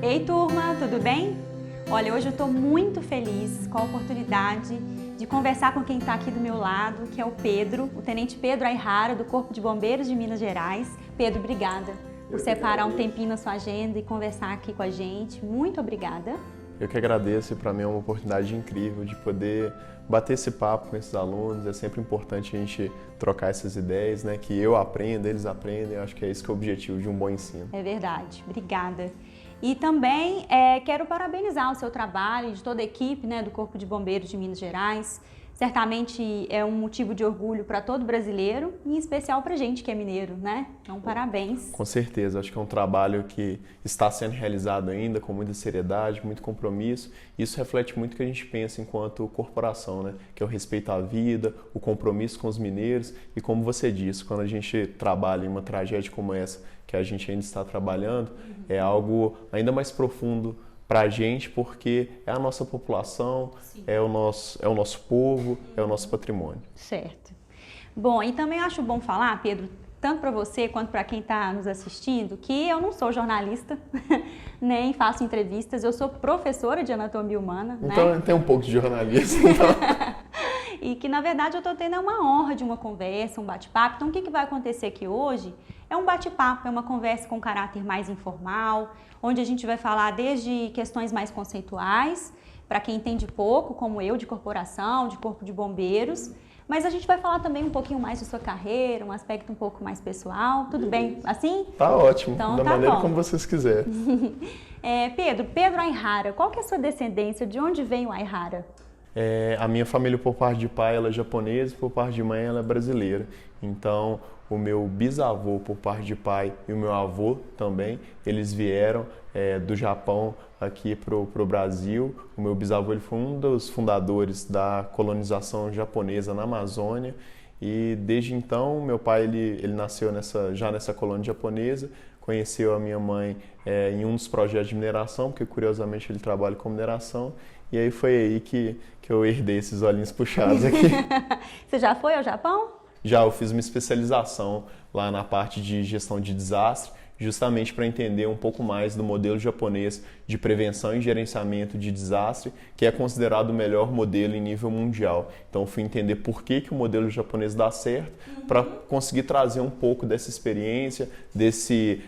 Ei, turma, tudo bem? Olha, hoje eu estou muito feliz com a oportunidade de conversar com quem está aqui do meu lado, que é o Pedro, o Tenente Pedro Aihara, do Corpo de Bombeiros de Minas Gerais. Pedro, obrigada por separar um tempinho na sua agenda e conversar aqui com a gente. Muito obrigada. Eu que agradeço, e para mim é uma oportunidade incrível de poder bater esse papo com esses alunos. É sempre importante a gente trocar essas ideias, né? Que eu aprenda, eles aprendem. Eu acho que é esse que é o objetivo de um bom ensino. É verdade, obrigada. E também quero parabenizar o seu trabalho e de toda a equipe, né, do Corpo de Bombeiros de Minas Gerais. Certamente é um motivo de orgulho para todo brasileiro e em especial para a gente que é mineiro, né? Então, parabéns. Com certeza, acho que é um trabalho que está sendo realizado ainda com muita seriedade, muito compromisso. Isso reflete muito o que a gente pensa enquanto corporação, né? Que é o respeito à vida, o compromisso com os mineiros e, como você disse, quando a gente trabalha em uma tragédia como essa, que a gente ainda está trabalhando, é algo ainda mais profundo para a gente, porque é a nossa população, é o nosso povo, é o nosso patrimônio. Certo. Bom, e também acho bom falar, Pedro, tanto para você quanto para quem está nos assistindo, que eu não sou jornalista, nem faço entrevistas, eu sou professora de anatomia humana. Então, né? Tem um pouco de jornalismo. Então. E que, na verdade, eu estou tendo uma honra de uma conversa, um bate-papo. Então, o que vai acontecer aqui hoje é um bate-papo, é uma conversa com caráter mais informal, onde a gente vai falar desde questões mais conceituais, para quem entende pouco, como eu, de corporação, de corpo de bombeiros, mas a gente vai falar também um pouquinho mais de sua carreira, um aspecto um pouco mais pessoal. Tudo bem assim? Tá ótimo, então, da tá maneira bom. como vocês quiserem. Pedro Aihara, qual que é a sua descendência? De onde vem o Aihara? A minha família, por parte de pai, ela é japonesa, por parte de mãe, ela é brasileira. Então, o meu bisavô, por parte de pai, e o meu avô também, eles vieram do Japão aqui pro Brasil. O meu bisavô, ele foi um dos fundadores da colonização japonesa na Amazônia. E desde então, meu pai, ele nasceu já nessa colônia japonesa, conheceu a minha mãe em um dos projetos de mineração, porque curiosamente ele trabalha com mineração. E aí foi aí que eu herdei esses olhinhos puxados aqui. Você já foi ao Japão? Já, eu fiz uma especialização lá na parte de gestão de desastre, justamente para entender um pouco mais do modelo japonês de prevenção e gerenciamento de desastre, que é considerado o melhor modelo em nível mundial. Então, eu fui entender por que o modelo japonês dá certo, para conseguir trazer um pouco dessa experiência, desse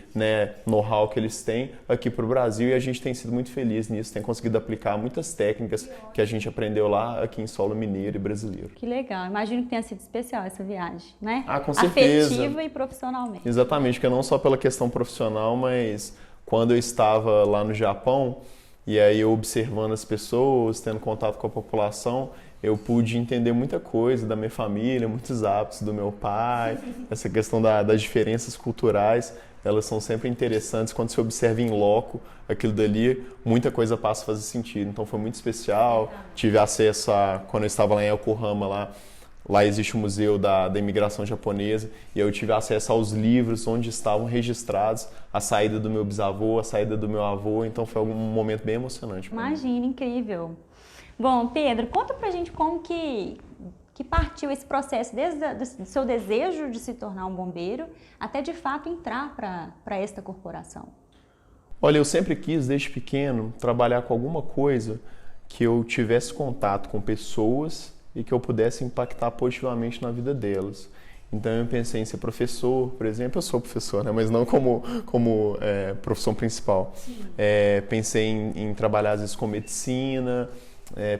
know-how que eles têm aqui para o Brasil, e a gente tem sido muito feliz nisso, tem conseguido aplicar muitas técnicas que a gente aprendeu lá aqui em solo mineiro e brasileiro. Que legal, imagino que tenha sido especial essa viagem, né? Ah, com certeza. Afetiva e profissionalmente. Exatamente, porque não só pela questão profissional, mas quando eu estava lá no Japão, e aí eu observando as pessoas, tendo contato com a população, eu pude entender muita coisa da minha família, muitos hábitos do meu pai, essa questão das diferenças culturais, elas são sempre interessantes. Quando você observa em loco aquilo dali, muita coisa passa a fazer sentido. Então foi muito especial, tive acesso quando eu estava lá em Yokohama, lá existe o museu da imigração japonesa, e eu tive acesso aos livros onde estavam registrados a saída do meu bisavô, a saída do meu avô, então foi um momento bem emocionante. Imagina, incrível. Bom, Pedro, conta pra gente como que partiu esse processo, desde o seu desejo de se tornar um bombeiro, até de fato entrar para esta corporação. Olha, eu sempre quis, desde pequeno, trabalhar com alguma coisa que eu tivesse contato com pessoas e que eu pudesse impactar positivamente na vida delas. Então eu pensei em ser professor, por exemplo. Eu sou professor, né? Mas não como profissão principal. Pensei em trabalhar às vezes com medicina,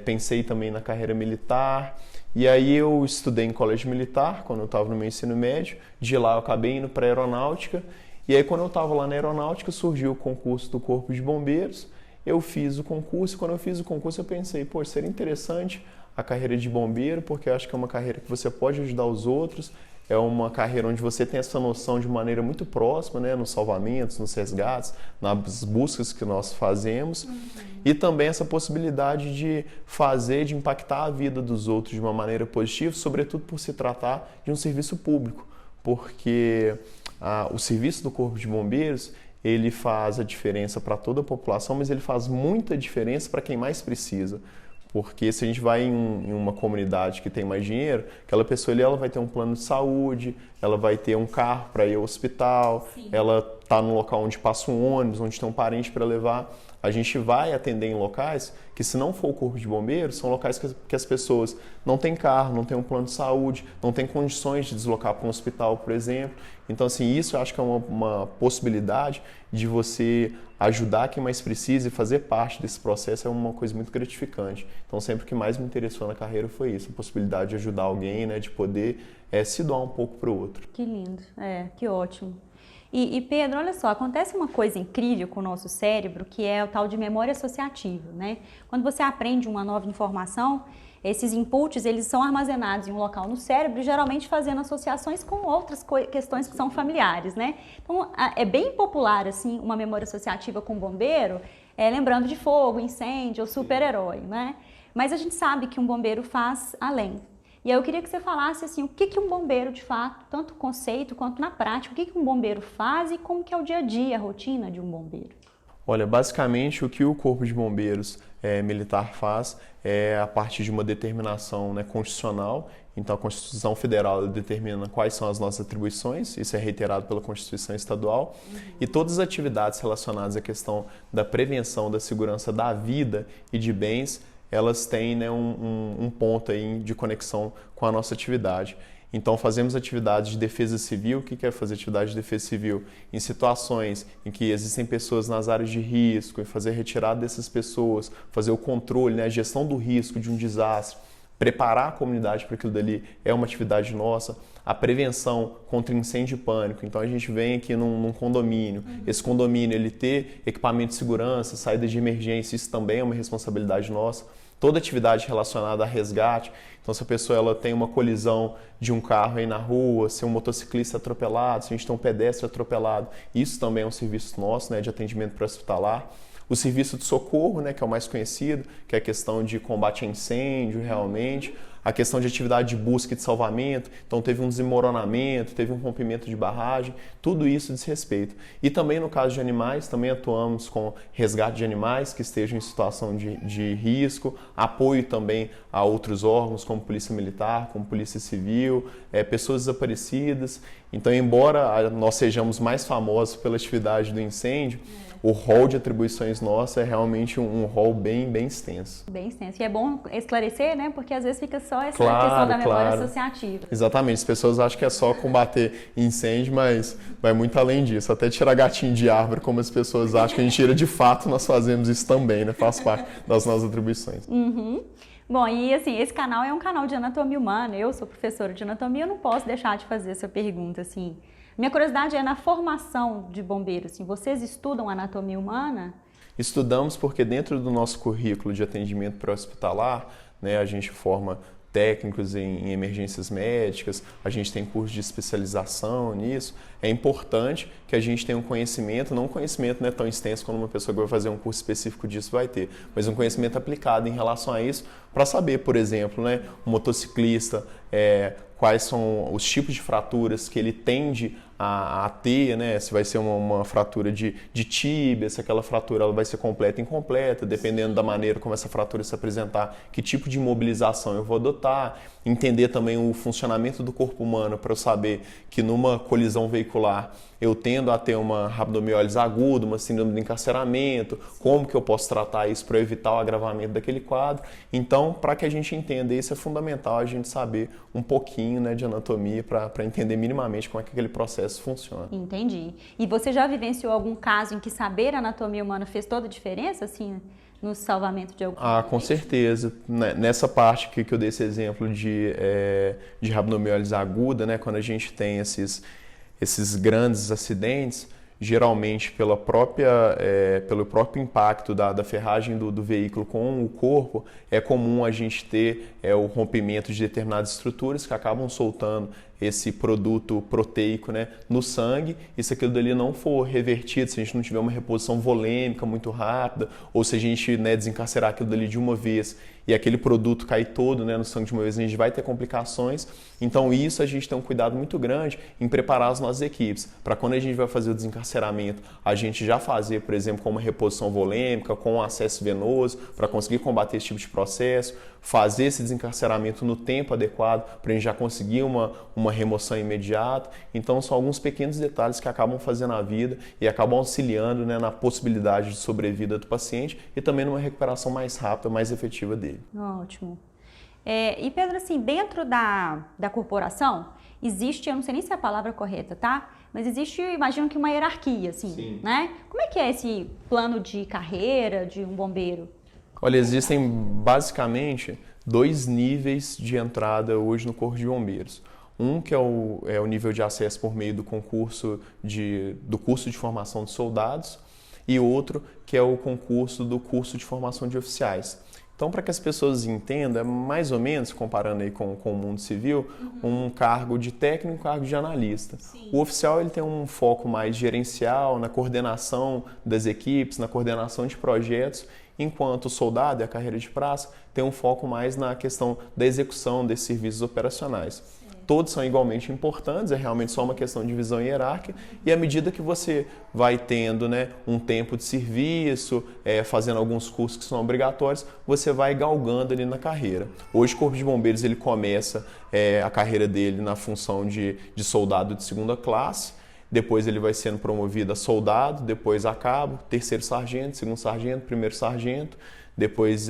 pensei também na carreira militar. E aí eu estudei em colégio militar, quando eu estava no meu ensino médio. De lá eu acabei indo para a aeronáutica. E aí quando eu estava lá na aeronáutica, surgiu o concurso do Corpo de Bombeiros. Eu fiz o concurso, e quando eu fiz o concurso eu pensei, seria interessante a carreira de bombeiro, porque eu acho que é uma carreira que você pode ajudar os outros, é uma carreira onde você tem essa noção de maneira muito próxima, né, nos salvamentos, nos resgates, nas buscas que nós fazemos, e também essa possibilidade de impactar a vida dos outros de uma maneira positiva, sobretudo por se tratar de um serviço público, porque o serviço do Corpo de Bombeiros, ele faz a diferença para toda a população, mas ele faz muita diferença para quem mais precisa. Porque se a gente vai em uma comunidade que tem mais dinheiro, aquela pessoa ali, ela vai ter um plano de saúde, ela vai ter um carro para ir ao hospital, ela está no local onde passa um ônibus, onde tem um parente para levar. A gente vai atender em locais que, se não for o Corpo de Bombeiros, são locais que as pessoas não têm carro, não têm um plano de saúde, não têm condições de deslocar para um hospital, por exemplo. Então, assim, isso eu acho que é uma possibilidade de você ajudar quem mais precisa e fazer parte desse processo é uma coisa muito gratificante. Então, sempre o que mais me interessou na carreira foi isso, a possibilidade de ajudar alguém, né, de poder se doar um pouco para o outro. Que lindo, que ótimo. E Pedro, olha só, acontece uma coisa incrível com o nosso cérebro, que é o tal de memória associativa, né? Quando você aprende uma nova informação, esses inputs, eles são armazenados em um local no cérebro, geralmente fazendo associações com outras questões que são familiares, né? Então, é bem popular, assim, uma memória associativa com bombeiro, lembrando de fogo, incêndio ou super-herói, né? Mas a gente sabe que um bombeiro faz além. E aí eu queria que você falasse assim, o que um bombeiro de fato, tanto conceito quanto na prática, o que um bombeiro faz e como que é o dia a dia, a rotina de um bombeiro? Olha, basicamente o que o Corpo de Bombeiros Militar faz é a partir de uma determinação, né, constitucional. Então a Constituição Federal determina quais são as nossas atribuições, isso é reiterado pela Constituição Estadual, e todas as atividades relacionadas à questão da prevenção da segurança da vida e de bens, elas têm, né, um ponto aí de conexão com a nossa atividade. Então, fazemos atividades de defesa civil. O que é fazer atividade de defesa civil? Em situações em que existem pessoas nas áreas de risco, e fazer a retirada dessas pessoas, fazer o controle, né, a gestão do risco de um desastre, preparar a comunidade para aquilo dali é uma atividade nossa. A prevenção contra incêndio e pânico. Então, a gente vem aqui num condomínio. Esse condomínio, ele ter equipamento de segurança, saída de emergência, isso também é uma responsabilidade nossa. Toda atividade relacionada a resgate. Então, se a pessoa ela tem uma colisão de um carro aí na rua, se um motociclista atropelado, se a gente tem um pedestre atropelado, isso também é um serviço nosso, né, de atendimento pré-hospitalar. O serviço de socorro, né, que é o mais conhecido, que é a questão de combate a incêndio realmente. A questão de atividade de busca e de salvamento, então teve um desmoronamento, teve um rompimento de barragem, tudo isso diz respeito. E também no caso de animais, também atuamos com resgate de animais que estejam em situação de risco, apoio também a outros órgãos como Polícia Militar, como Polícia Civil, pessoas desaparecidas. Então, embora nós sejamos mais famosos pela atividade do incêndio, o rol de atribuições nosso é realmente um rol bem extenso. Bem extenso. E é bom esclarecer, né? Porque às vezes fica só essa questão da memória associativa. Exatamente. As pessoas acham que é só combater incêndio, mas vai muito além disso. Até tirar gatinho de árvore, como as pessoas acham que a gente tira, de fato nós fazemos isso também, né? Faz parte das nossas atribuições. Uhum. Bom, e assim, esse canal é um canal de anatomia humana. Eu sou professora de anatomia, eu não posso deixar de fazer essa pergunta, assim. Minha curiosidade é na formação de bombeiros, assim, vocês estudam anatomia humana? Estudamos porque dentro do nosso currículo de atendimento pré-hospitalar, né, a gente forma técnicos em emergências médicas, a gente tem curso de especialização nisso. É importante que a gente tenha um conhecimento, não um conhecimento, né, tão extenso quando uma pessoa que vai fazer um curso específico disso vai ter, mas um conhecimento aplicado em relação a isso, para saber, por exemplo, né, o motociclista, quais são os tipos de fraturas que ele tende a ter, né? Se vai ser uma fratura de tíbia, se aquela fratura ela vai ser completa ou incompleta, dependendo da maneira como essa fratura se apresentar, que tipo de imobilização eu vou adotar, entender também o funcionamento do corpo humano para eu saber que numa colisão veicular eu tendo a ter uma rabdomiólise aguda, uma síndrome de encarceramento, como que eu posso tratar isso para evitar o agravamento daquele quadro. Então, para que a gente entenda isso, é fundamental a gente saber um pouquinho, né, de anatomia para entender minimamente como é que aquele processo funciona. Entendi. E você já vivenciou algum caso em que saber anatomia humana fez toda a diferença, assim, no salvamento de algum? Com certeza. Nessa parte que eu dei esse exemplo de rabdomiólise aguda, né, quando a gente tem esses grandes acidentes, geralmente pelo próprio impacto da ferragem do veículo com o corpo, é comum a gente ter o rompimento de determinadas estruturas que acabam soltando esse produto proteico, né, no sangue, e se aquilo dali não for revertido, se a gente não tiver uma reposição volêmica muito rápida, ou se a gente, né, desencarcerar aquilo dali de uma vez e aquele produto cair todo, né, no sangue de uma vez, a gente vai ter complicações. Então isso a gente tem um cuidado muito grande em preparar as nossas equipes, para quando a gente vai fazer o desencarceramento, a gente já fazer, por exemplo, com uma reposição volêmica, com um acesso venoso, para conseguir combater esse tipo de processo, fazer esse desencarceramento no tempo adequado, para a gente já conseguir uma remoção imediata. Então são alguns pequenos detalhes que acabam fazendo a vida e acabam auxiliando, né, na possibilidade de sobrevida do paciente e também numa recuperação mais rápida, mais efetiva dele. Ótimo. E Pedro, assim, dentro da corporação, existe, eu não sei nem se é a palavra correta, tá? Mas existe, eu imagino que uma hierarquia, assim, sim, né? Como é que é esse plano de carreira de um bombeiro? Olha, existem basicamente 2 níveis de entrada hoje no Corpo de Bombeiros. Um que é o nível de acesso por meio do curso de formação de soldados, e outro que é o concurso do curso de formação de oficiais. Então, para que as pessoas entendam, é mais ou menos, comparando aí com o mundo civil, um cargo de técnico e um cargo de analista. Sim. O oficial ele tem um foco mais gerencial, na coordenação das equipes, na coordenação de projetos, enquanto o soldado e a carreira de praça tem um foco mais na questão da execução desses serviços operacionais. Todos são igualmente importantes, é realmente só uma questão de visão hierárquica, e à medida que você vai tendo, né, um tempo de serviço, fazendo alguns cursos que são obrigatórios, você vai galgando ali na carreira. Hoje o Corpo de Bombeiros ele começa a carreira dele na função de soldado de 2ª classe, depois ele vai sendo promovido a soldado, depois a cabo, 3º sargento, 2º sargento, 1º sargento, depois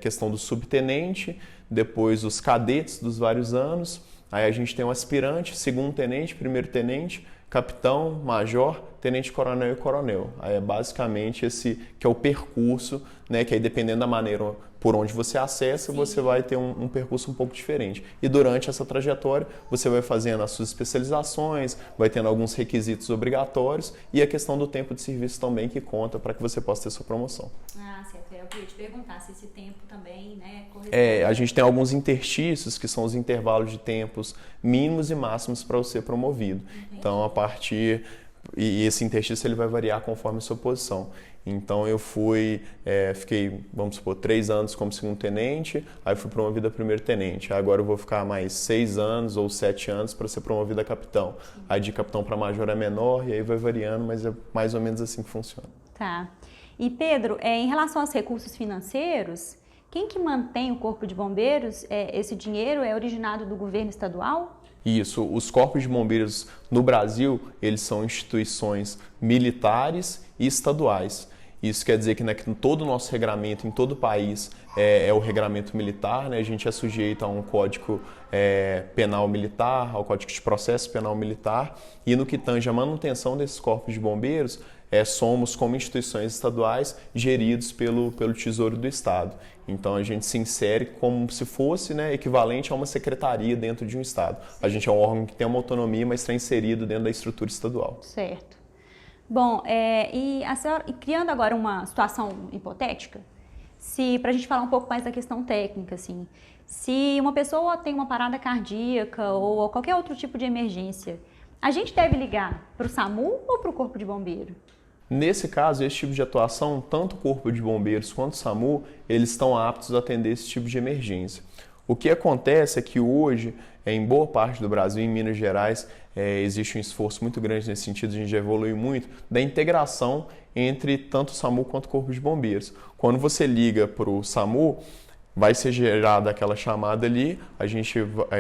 questão do subtenente, depois os cadetes dos vários anos. Aí a gente tem um aspirante, 2º tenente, 1º tenente, capitão, major, tenente-coronel e coronel. Aí é basicamente esse que é o percurso, né, que aí dependendo da maneira por onde você acessa, sim, você vai ter um percurso um pouco diferente. E durante essa trajetória, você vai fazendo as suas especializações, vai tendo alguns requisitos obrigatórios e a questão do tempo de serviço também que conta para que você possa ter sua promoção. Ah, certo. Eu queria te perguntar se esse tempo também, né, corresponde. A gente tem alguns interstícios, que são os intervalos de tempos mínimos e máximos para você ser promovido. Entendi. Então, e esse interstício ele vai variar conforme a sua posição. Então eu fiquei, vamos supor, 3 anos como 2º tenente, aí fui promovido a 1º tenente. Agora eu vou ficar mais 6 anos ou 7 anos para ser promovido a capitão. Sim. Aí de capitão para major é menor e aí vai variando, mas é mais ou menos assim que funciona. Tá. E Pedro, em relação aos recursos financeiros, quem que mantém o Corpo de Bombeiros? Esse dinheiro é originado do governo estadual? Isso, os corpos de bombeiros no Brasil, eles são instituições militares e estaduais. Isso quer dizer que, né, que todo o nosso regramento em todo o país é o regramento militar, né? A gente é sujeito a um código penal militar, ao código de processo penal militar, e no que tange a manutenção desses corpos de bombeiros, somos, como instituições estaduais, geridos pelo Tesouro do Estado. Então a gente se insere como se fosse, né, equivalente a uma secretaria dentro de um Estado. A gente é um órgão que tem uma autonomia, mas está inserido dentro da estrutura estadual. Certo. Bom, e criando agora uma situação hipotética, para a gente falar um pouco mais da questão técnica, assim, se uma pessoa tem uma parada cardíaca ou qualquer outro tipo de emergência, a gente deve ligar para o SAMU ou para o Corpo de Bombeiro? Nesse caso, esse tipo de atuação, tanto o Corpo de Bombeiros quanto o SAMU, eles estão aptos a atender esse tipo de emergência. O que acontece é que hoje, em boa parte do Brasil, em Minas Gerais, existe um esforço muito grande nesse sentido, a gente já evoluiu muito, da integração entre tanto o SAMU quanto o Corpo de Bombeiros. Quando você liga para o SAMU, vai ser gerada aquela chamada ali,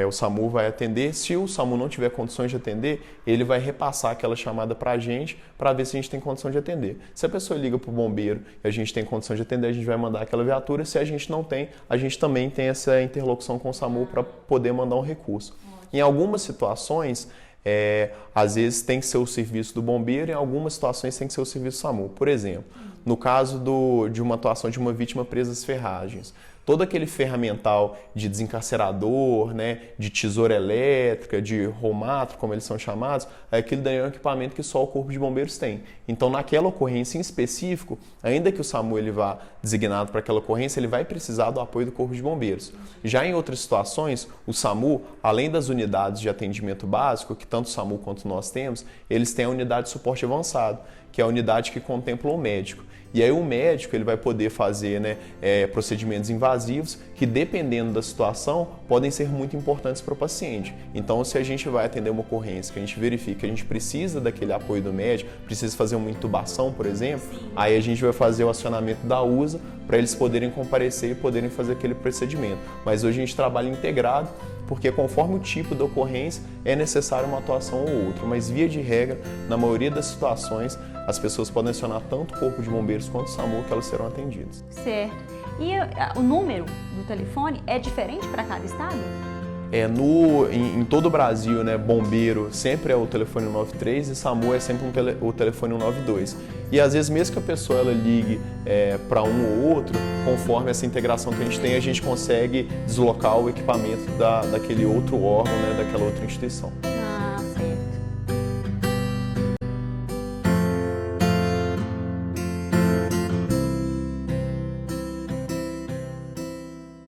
o SAMU vai atender. Se o SAMU não tiver condições de atender, ele vai repassar aquela chamada para a gente para ver se a gente tem condição de atender. Se a pessoa liga para o bombeiro e a gente tem condição de atender, a gente vai mandar aquela viatura. Se a gente não tem, a gente também tem essa interlocução com o SAMU para poder mandar um recurso. Em algumas situações, às vezes tem que ser o serviço do bombeiro, em algumas situações tem que ser o serviço do SAMU. Por exemplo, no caso de uma atuação de uma vítima presa às ferragens, todo aquele ferramental de desencarcerador, né, de tesoura elétrica, de romatro, como eles são chamados, aquilo daí é um equipamento que só o Corpo de Bombeiros tem. Então, naquela ocorrência em específico, ainda que o SAMU ele vá designado para aquela ocorrência, ele vai precisar do apoio do Corpo de Bombeiros. Já em outras situações, o SAMU, além das unidades de atendimento básico, que tanto o SAMU quanto nós temos, eles têm a unidade de suporte avançado, que é a unidade que contempla o médico. E aí o médico ele vai poder fazer, né, procedimentos invasivos, invasivos que, dependendo da situação, podem ser muito importantes para o paciente. Então, se a gente vai atender uma ocorrência, que a gente verifica que a gente precisa daquele apoio do médico, precisa fazer uma intubação, por exemplo, aí a gente vai fazer o acionamento da USA para eles poderem comparecer e poderem fazer aquele procedimento. Mas hoje a gente trabalha integrado, porque conforme o tipo da ocorrência é necessária uma atuação ou outra, mas via de regra, na maioria das situações, as pessoas podem acionar tanto o Corpo de Bombeiros quanto o SAMU que elas serão atendidas. Certo. E o número do telefone é diferente para cada estado? Em todo o Brasil, né, bombeiro sempre é o telefone 193 e SAMU é sempre o telefone 192. E às vezes mesmo que a pessoa ela ligue para um ou outro, conforme essa integração que a gente tem, a gente consegue deslocar o equipamento daquele outro órgão, né, daquela outra instituição.